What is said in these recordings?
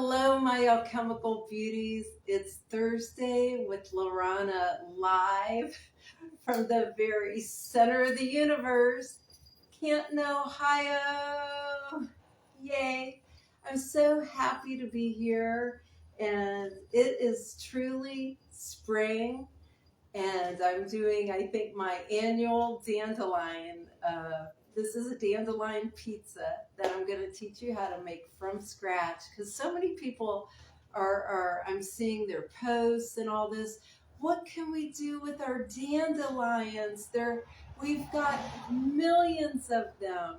Hello, my alchemical beauties. It's Thursday with Lorana live from the very center of the universe. Canton, Ohio. Yay. I'm so happy to be here, and it is truly spring, and I'm doing, I think, my annual dandelion. This is a dandelion pizza that I'm going to teach you how to make from scratch, because so many people I'm seeing their posts and all this. What can we do with our dandelions? We've got millions of them.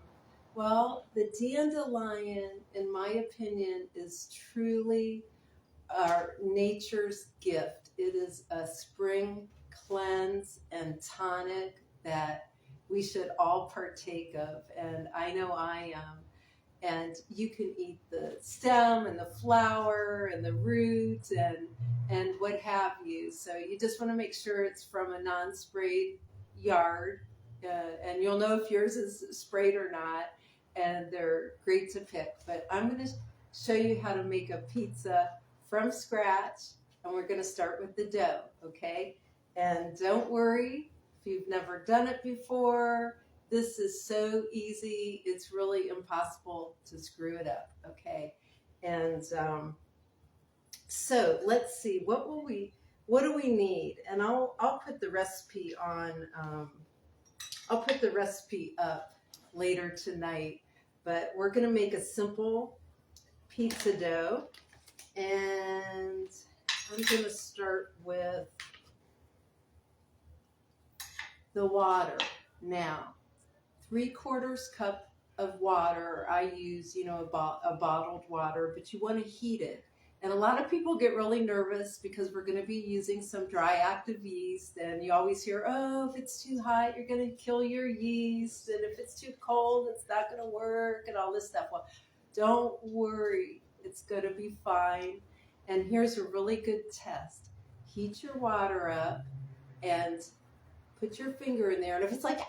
Well, the dandelion, in my opinion, is truly our nature's gift. It is a spring cleanse and tonic that we should all partake of, and I know I am. And you can eat the stem and the flower and the root and what have you. So you just want to make sure it's from a non-sprayed yard, and you'll know if yours is sprayed or not. And they're great to pick. But I'm going to show you how to make a pizza from scratch, and we're going to start with the dough, okay? And don't worry if you've never done it before. This is so easy, it's really impossible to screw it up, okay? And so let's see, what do we need? And I'll put the recipe on, I'll put the recipe up later tonight, but we're gonna make a simple pizza dough, and I'm gonna start with the water. Now, 3/4 cup of water. I use, a bottled water, but you want to heat it. And a lot of people get really nervous because we're going to be using some dry active yeast, and you always hear, oh, if it's too hot, you're going to kill your yeast, and if it's too cold, it's not going to work, and all this stuff. Well, don't worry, it's going to be fine. And here's a really good test. Heat your water up and put your finger in there, and if it's like,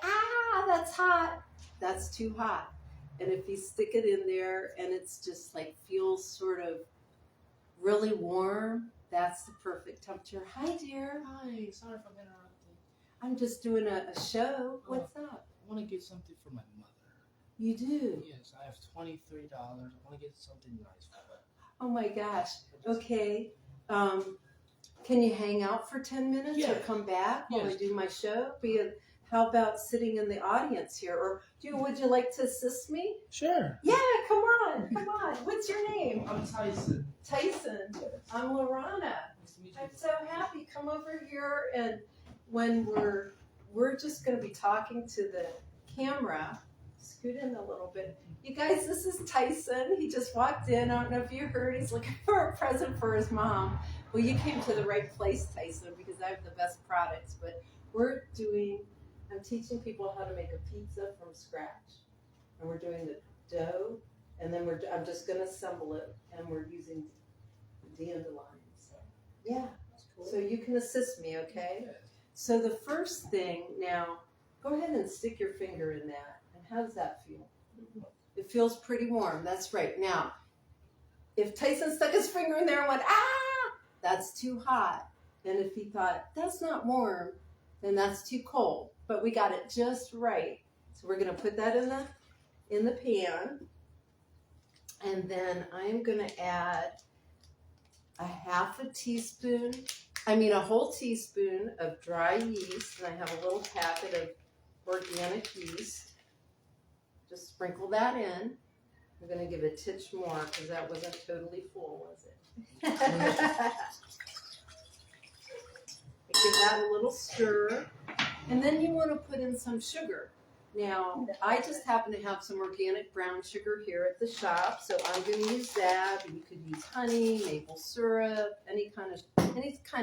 that's hot, that's too hot. And if you stick it in there and it's just like feels sort of really warm, that's the perfect temperature. Hi, dear. Hi, sorry for interrupting. I'm just doing a show. What's up? I want to get something for my mother. You do? Yes, I have $23. I want to get something nice for her. Oh my gosh. Okay. Can you hang out for 10 minutes or come back while I do my show? How about sitting in the audience here? Or would you like to assist me? Sure. Yeah, come on. What's your name? I'm Tyson. Tyson. Yes. I'm Lorana. Nice to meet you. I'm so happy. Come over here, and when we're just going to be talking to the camera. Scoot in a little bit. You guys, this is Tyson. He just walked in. I don't know if you heard. He's looking for a present for his mom. Well, you came to the right place, Tyson, because I have the best products. But I'm teaching people how to make a pizza from scratch. And we're doing the dough, and then I'm just going to assemble it, and we're using dandelions. Yeah. That's cool. So you can assist me, okay? Yeah. So the first thing, now, go ahead and stick your finger in that. And how does that feel? It feels pretty warm. That's right. Now, if Tyson stuck his finger in there and went, that's too hot. And if he thought, that's not warm, then that's too cold. But we got it just right. So we're going to put that in the pan. And then I'm going to add a whole teaspoon of dry yeast. And I have a little packet of organic yeast. Just sprinkle that in. I'm going to give a titch more because that wasn't totally full, was it? Give that a little stir. And then you want to put in some sugar. Now, I just happen to have some organic brown sugar here at the shop, so I'm going to use that. But you could use honey, maple syrup, any kind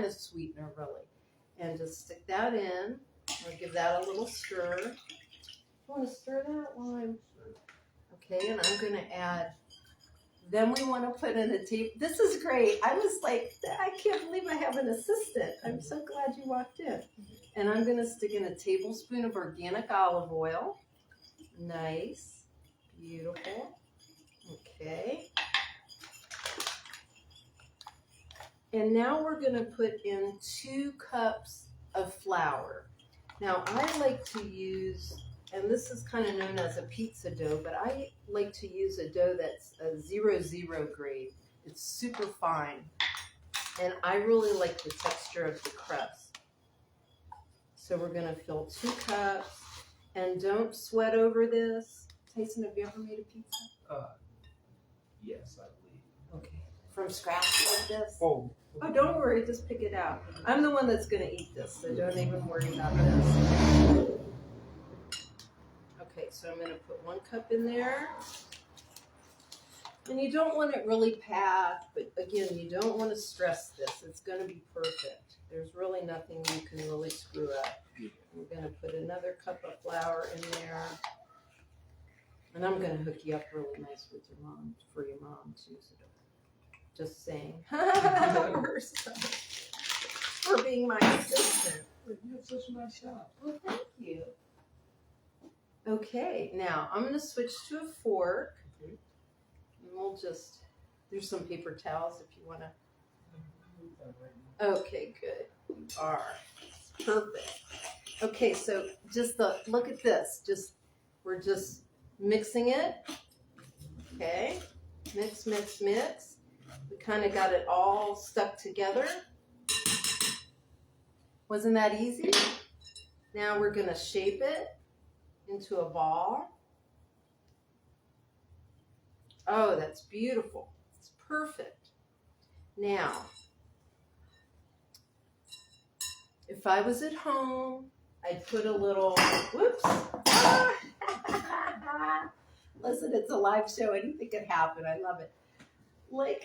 of sweetener, really. And just stick that in. I'll give that a little stir. You want to stir that while I'm... Okay, and I'm going to add... Then we want to put in a table. This is great. I was like, I can't believe I have an assistant. I'm so glad you walked in. And I'm going to stick in a tablespoon of organic olive oil. Nice. Beautiful. Okay. And now we're going to put in 2 cups of flour. Now I like to use, and this is kind of known as a pizza dough, but I like to use a dough that's a 0-0 grade. It's super fine. And I really like the texture of the crust. So we're going to fill 2 cups. And don't sweat over this. Tyson, have you ever made a pizza? Yes, I believe. Okay. From scratch like this? Oh, Don't worry. Just pick it out. I'm the one that's going to eat this, so don't even worry about this. Okay, so I'm going to put 1 cup in there. And you don't want it really packed, but again, you don't want to stress this. It's going to be perfect. There's really nothing you can really screw up. We're going to put another cup of flour in there. And I'm going to hook you up really nice with your mom, for your mom too. So just saying. For being my assistant. you have such a nice shop. Well, thank you. Okay, now I'm going to switch to a fork. Okay. And we'll just, there's some paper towels if you want to. Okay, good. You are. Perfect. Okay, so just look at this. We're just mixing it. Okay. Mix, mix, mix. We kind of got it all stuck together. Wasn't that easy? Now we're going to shape it into a ball. Oh, that's beautiful. It's perfect. Now, if I was at home, I'd put a little, whoops. Listen, it's a live show. Anything could happen. I love it. Like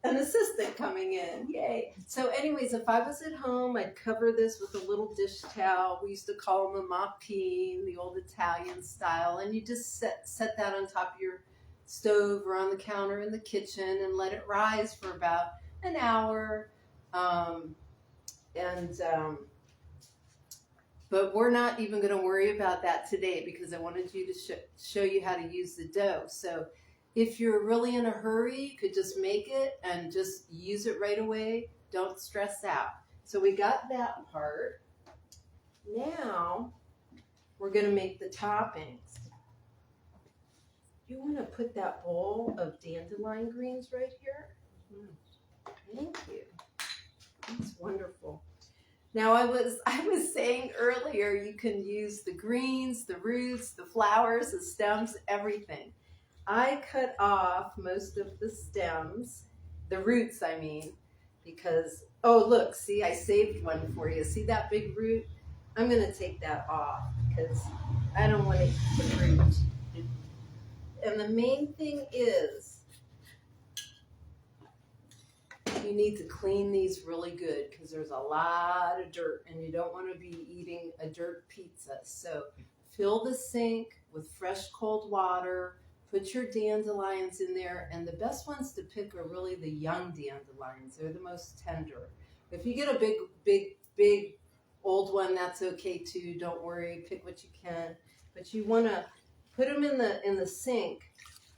an assistant coming in. Yay. So anyways, if I was at home, I'd cover this with a little dish towel. We used to call them a moppine, the old Italian style. And you just set that on top of your stove or on the counter in the kitchen and let it rise for about an hour. But we're not even going to worry about that today because I wanted you to show you how to use the dough. So if you're really in a hurry, you could just make it and just use it right away. Don't stress out. So we got that part. Now we're going to make the toppings. You want to put that bowl of dandelion greens right here? Thank you. That's wonderful. Now I was saying earlier you can use the greens, the roots, the flowers, the stems, everything. I cut off most of the stems, the roots I mean, because, oh look, see I saved one for you. See that big root? I'm going to take that off because I don't want to eat the root. And the main thing is, you need to clean these really good because there's a lot of dirt and you don't want to be eating a dirt pizza. So fill the sink with fresh cold water, put your dandelions in there, and the best ones to pick are really the young dandelions. They're the most tender. If you get a big old one, that's okay too. Don't worry, pick what you can. But you want to put them in the sink,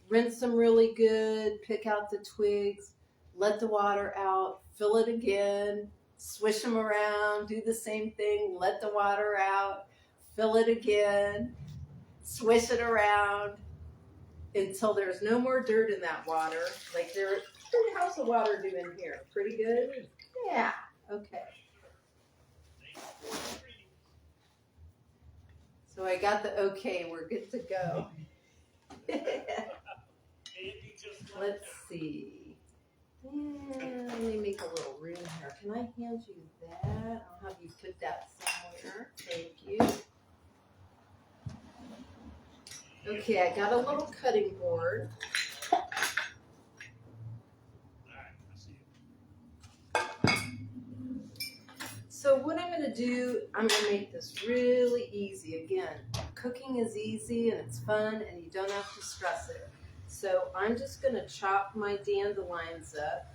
rinse them really good, pick out the twigs, let the water out, fill it again, swish them around, do the same thing, let the water out, fill it again, swish it around until there's no more dirt in that water. Like how's the water doing here? Pretty good? Yeah, okay. So I got the okay, we're good to go. Let's see. Yeah, let me make a little room here. Can I hand you that? I'll have you put that somewhere. Thank you. Okay, I got a little cutting board. So what I'm going to do, I'm going to make this really easy. Again, cooking is easy and it's fun and you don't have to stress it. So I'm just going to chop my dandelions up.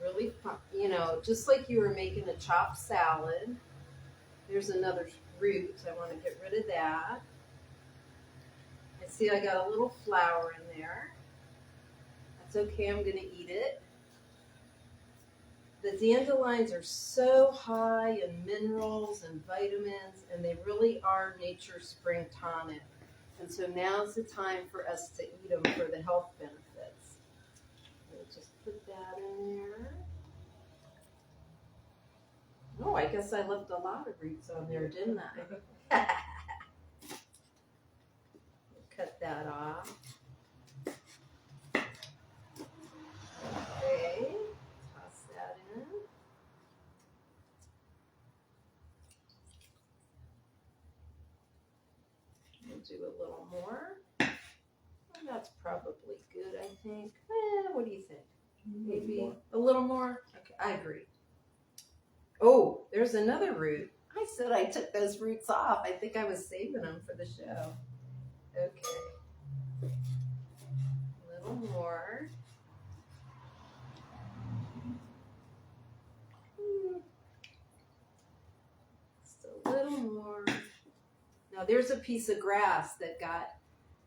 Really fun, just like you were making a chopped salad. There's another root. I want to get rid of that. And see, I got a little flour in there. It's okay, I'm gonna eat it. The dandelions are so high in minerals and vitamins, and they really are nature's spring tonic. And so now's the time for us to eat them for the health benefits. We'll just put that in there. Oh, I guess I left a lot of roots on there, didn't I? Cut that off. Okay, toss that in. We'll do a little more. Well, that's probably good, I think. What do you think? Maybe a little more? Okay, I agree. Oh, there's another root. I said I took those roots off. I think I was saving them for the show. Okay. A little more. Just a little more. Now there's a piece of grass that got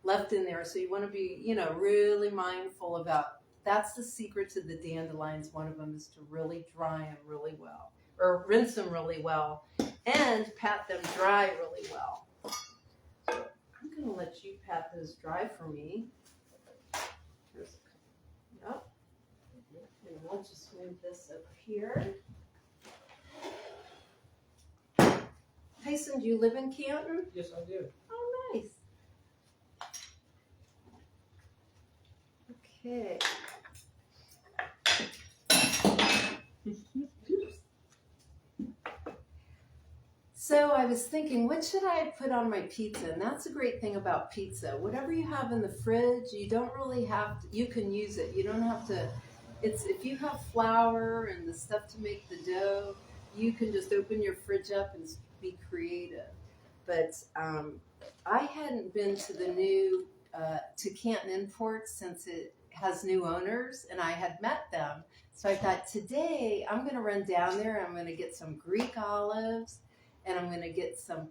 left in there, so you want to be, really mindful about. That's the secret to the dandelions. One of them is to really dry them really well, or rinse them really well, and pat them dry really well. So I'm going to let you pat those dry for me. Yep. And we'll just move this over here. Tyson, do you live in Canton? Yes, I do. Oh, nice. Okay. So I was thinking, what should I put on my pizza? And that's a great thing about pizza. Whatever you have in the fridge, you don't really have to, you can use it. You don't have to, if you have flour and the stuff to make the dough, you can just open your fridge up and be creative. But I hadn't been to the new, to Canton Imports since it has new owners, and I had met them. So I thought, today I'm going to run down there and I'm going to get some Greek olives, and I'm going to get some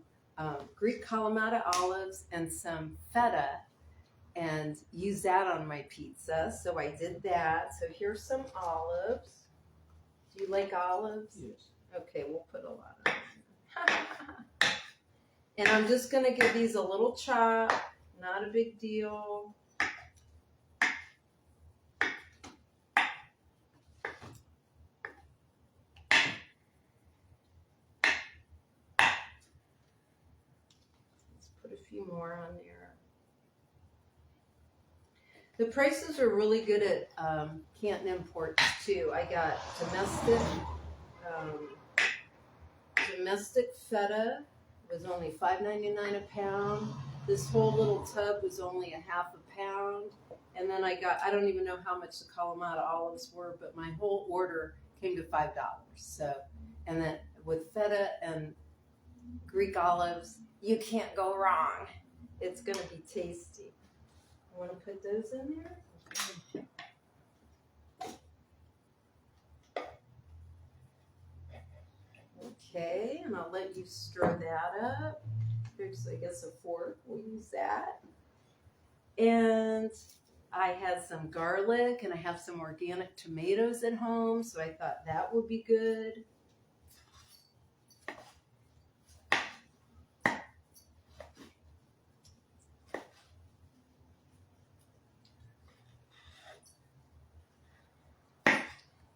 Greek Kalamata olives and some feta and use that on my pizza. So I did that. So here's some olives. Do you like olives? Yes. Okay, we'll put a lot of them. And I'm just going to give these a little chop. Not a big deal. More on there. The prices are really good at Canton Imports too. I got domestic feta was only $5.99 a pound. This whole little tub was only a half a pound. And then I don't even know how much the Kalamata olives were, but my whole order came to $5. So, and then with feta and Greek olives, you can't go wrong. It's going to be tasty. I want to put those in there. Okay, and I'll let you stir that up. Here's, I guess, a fork. We'll use that. And I had some garlic, and I have some organic tomatoes at home, so I thought that would be good.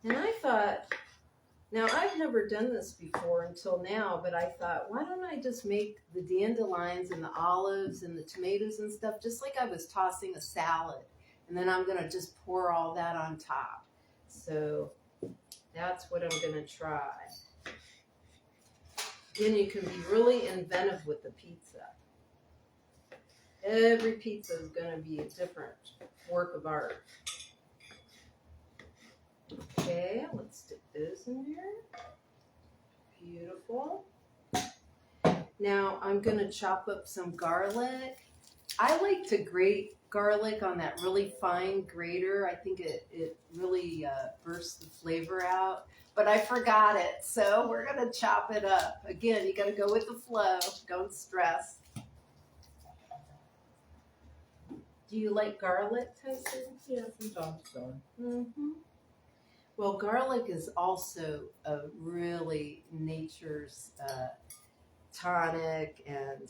And I thought, now I've never done this before until now, but I thought, why don't I just make the dandelions and the olives and the tomatoes and stuff just like I was tossing a salad. And then I'm going to just pour all that on top. So that's what I'm going to try. Then you can be really inventive with the pizza. Every pizza is going to be a different work of art. Okay, let's stick those in there. Beautiful. Now I'm going to chop up some garlic. I like to grate garlic on that really fine grater. I think it really bursts the flavor out. But I forgot it, so we're going to chop it up. Again, you got to go with the flow. Don't stress. Do you like garlic, Tyson? Yeah, from time to time. Mm-hmm. Well, garlic is also a really nature's tonic and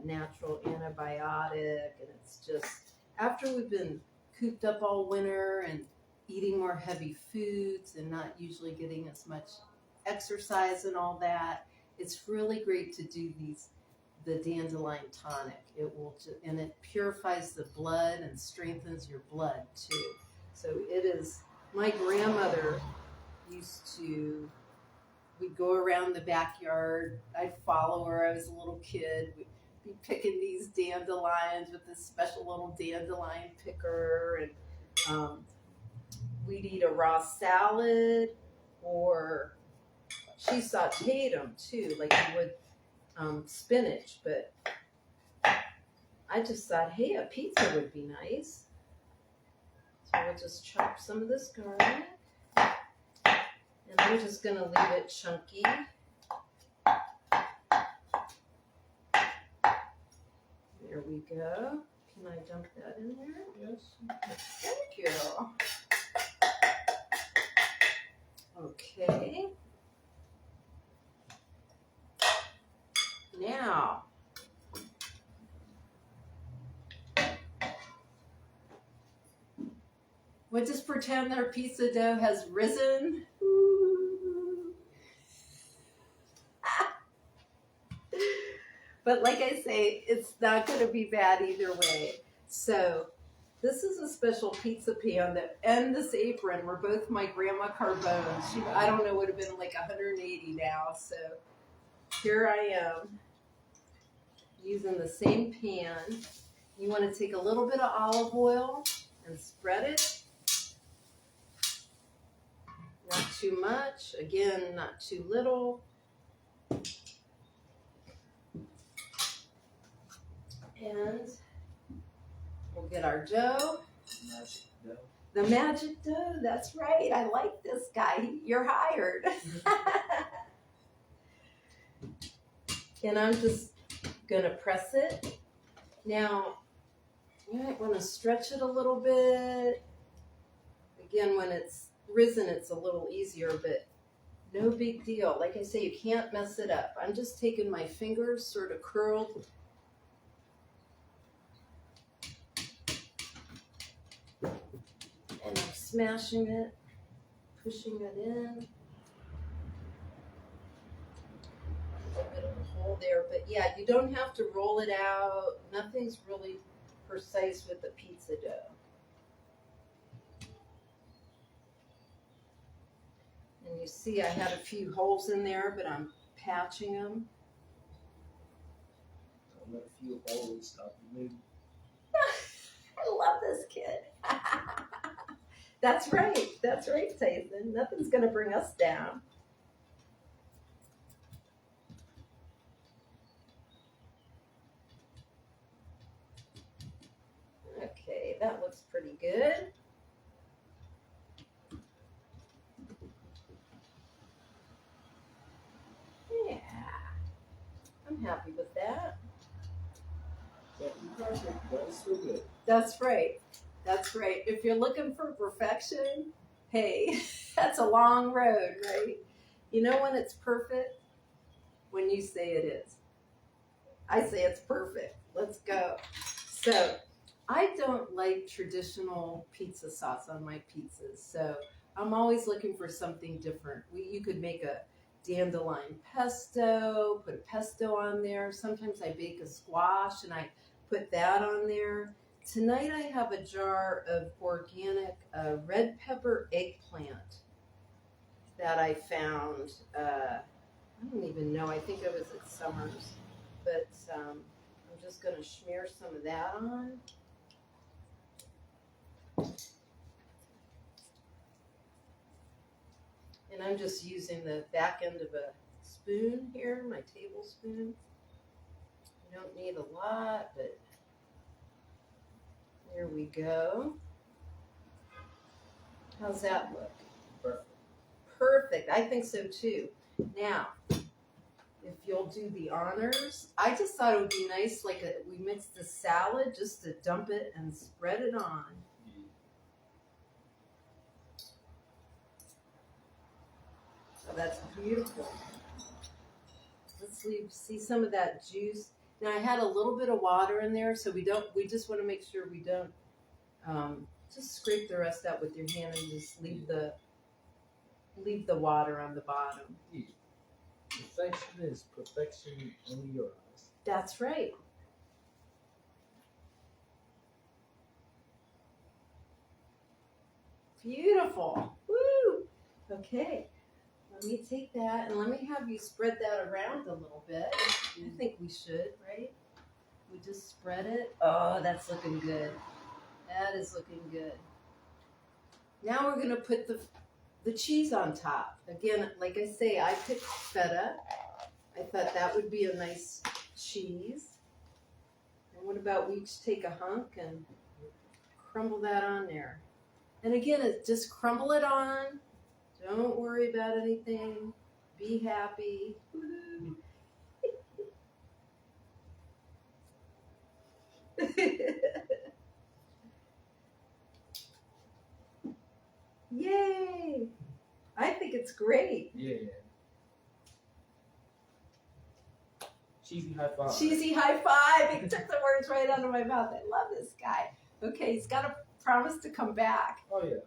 natural antibiotic, and it's just after we've been cooped up all winter and eating more heavy foods and not usually getting as much exercise and all that, it's really great to do the dandelion tonic. It will and it purifies the blood and strengthens your blood too. So it is. My grandmother used to. We'd go around the backyard. I'd follow her. I was a little kid. We'd be picking these dandelions with this special little dandelion picker, and we'd eat a raw salad, or she sauteed them too, like you would spinach. But I just thought, hey, a pizza would be nice. So we'll just chop some of this garlic. And I'm just going to leave it chunky. There we go. Can I dump that in there? Yes. Thank you. Okay. Now, we'll just pretend our pizza dough has risen. But like I say, it's not going to be bad either way. So this is a special pizza pan and this apron were both my grandma Carbone's. I don't know, would have been like 180 now. So here I am using the same pan. You want to take a little bit of olive oil and spread it. Not too much. Again, not too little. And we'll get our dough. Magic dough. The magic dough, that's right. I like this guy. You're hired. And I'm just going to press it. Now, you might want to stretch it a little bit. Again, when it's risen, it's a little easier, but no big deal. Like I say, you can't mess it up. I'm just taking my fingers sort of curled. And I'm smashing it, pushing it in. A little bit of a hole there, but yeah, you don't have to roll it out. Nothing's really precise with the pizza dough. And you see I had a few holes in there, but I'm patching them. Don't let a few holes stop you moving. I love this kid. That's right, Tyson. Nothing's going to bring us down. Okay, that looks pretty good. Yeah, I'm happy with that. Perfect, but it's still good. That's right. That's right. If you're looking for perfection, hey, that's a long road, right? You know when it's perfect? When you say it is. I say it's perfect. Let's go. So I don't like traditional pizza sauce on my pizzas, so I'm always looking for something different. You could make a dandelion pesto, put a pesto on there. Sometimes I bake a squash and I put that on there. Tonight I have a jar of organic red pepper eggplant that I found. I don't even know. I think it was at Summers. But I'm just going to smear some of that on. And I'm just using the back end of a spoon here, my tablespoon. You don't need a lot, but there we go. How's that look? Perfect. Perfect. I think so too. Now, if you'll do the honors. I just thought it would be nice, like we mixed the salad, just to dump it and spread it on. Oh, that's beautiful. Let's see some of that juice. Now I had a little bit of water in there, so we just want to make sure we don't, just scrape the rest out with your hand and just leave the water on the bottom. Yeah. Perfection is perfection in your eyes. That's right. Beautiful. Woo! Okay. Let me take that and let me have you spread that around a little bit. I think we should, right? We just spread it. Oh, that's looking good. That is looking good. Now we're going to put the cheese on top. Again, like I say, I picked feta. I thought that would be a nice cheese. And what about we each take a hunk and crumble that on there. And again, just crumble it on. Don't worry about anything. Be happy. Yay! I think it's great. Yeah. Cheesy high five. Cheesy high five. He took the words right out of my mouth. I love this guy. Okay, he's got a promise to come back. Oh, yeah.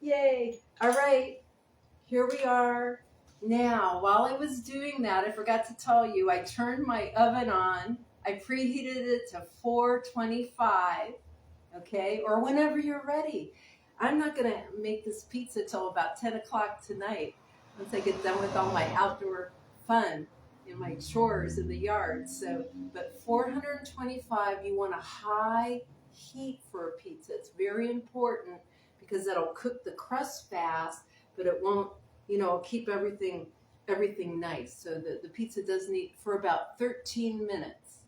Yay. All right. Here we are. Now, while I was doing that, I forgot to tell you, I turned my oven on. I preheated it to 425, okay, or whenever you're ready. I'm not going to make this pizza till about 10 o'clock tonight once I get done with all my outdoor fun and my chores in the yard. So, but 425, you want a high heat for a pizza. It's very important because it'll cook the crust fast, but it won't, keep everything nice. So the pizza does need for about 13 minutes,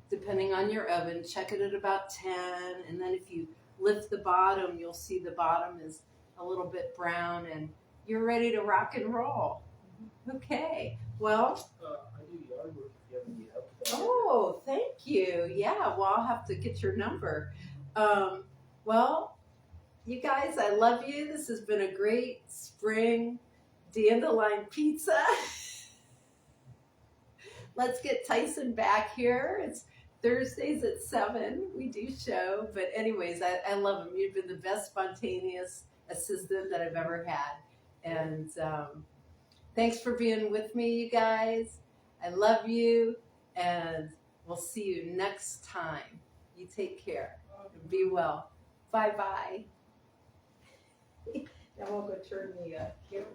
depending on your oven. Check it at about 10, and then if you lift the bottom, you'll see the bottom is a little bit brown, and you're ready to rock and roll. Okay, well. I do yard work if you ever need help with that. Oh, thank you. Yeah, well, I'll have to get your number. Well, you guys, I love you. This has been a great spring dandelion pizza. Let's get Tyson back here. It's Thursdays at 7. We do show. But anyways, I love him. You've been the best spontaneous assistant that I've ever had. And thanks for being with me, you guys. I love you. And we'll see you next time. You take care. Be well. Bye-bye. Now we'll go turn the camera.